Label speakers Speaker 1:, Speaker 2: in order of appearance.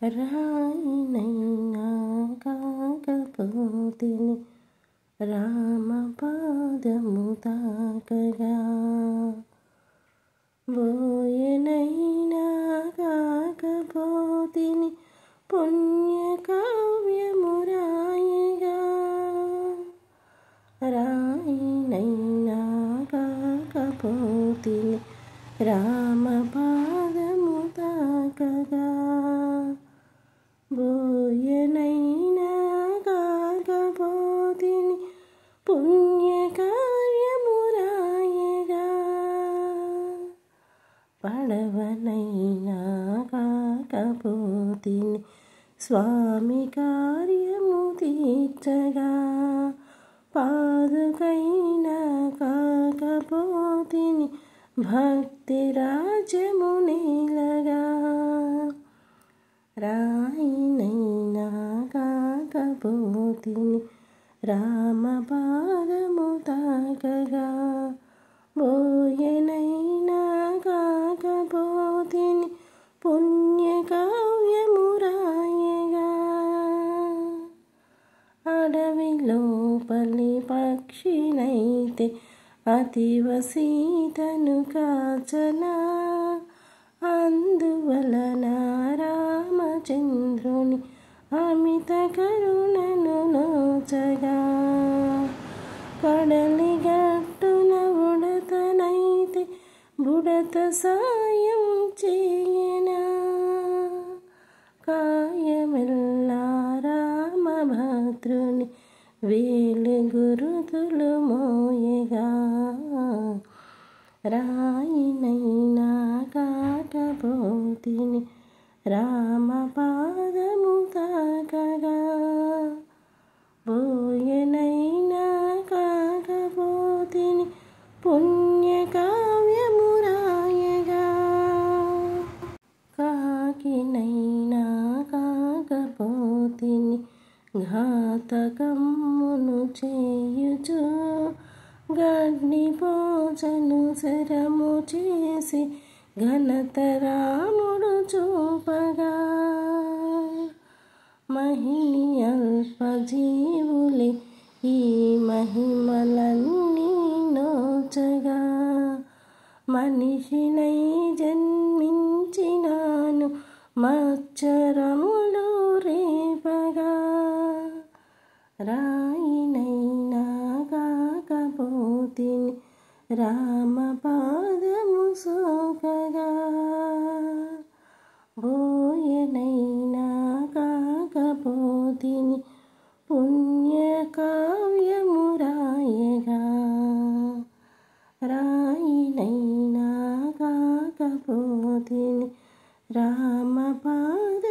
Speaker 1: రాయినైనా కాకపోతిని రామపాదము తాకగా, బోయనైనా కాకపోతిని పుణ్యకావ్యము రాయగా, రాయినైనా కాకపోతిని రామపాదము తాకగా, బోయనైనా కాకపోతిని పుణ్యకార్యము రాయగా, పడవనైనా కాకపోతిని స్వామి కార్యము తీర్చగా, పాదుకైనా కాకపోతిని భక్తి రాజ్యము నేలగా, రాయినైనా కాకపోతిని రామపాదము తాకగా, బోయనైనా కాకపోతిని పుణ్యకావ్యము రాయగా, అడవిలోపలి పక్షినైతే అతివ సీతను కాచనా, అందువలన రామచంద్రుని అమిత కరుణను నోచగా, కడలి గట్టున బుడతనైతే బుడత సాయం చేయనా, కాయమెల్లా రామభద్రుని వేలు గురుతులు మోయగా, రాయినైనా కాకపోతిని రామపాదము తాకగా, బోయనైనా కాకపోతిని పుణ్యకావ్యము రాయగా, కాకినైనా కాకపోతిని ఘాతకమ్మును చేయుచు, గడ్డిపోచను శరము చేసి ఘనత రాముడు చూపగా, మహిని అల్పజీవులే ఈ మహిమలన్నీ నోచగా, మనిషినై జన్మించినాను మచ్చరములు రేపగా, రాయినైనా కాకపోతిని రామపాదము సోకగా, బోయనైనా కాకపోతిని పుణ్యకావ్యము రాయగా, రాయినైనా కాకపోతిని రామపాద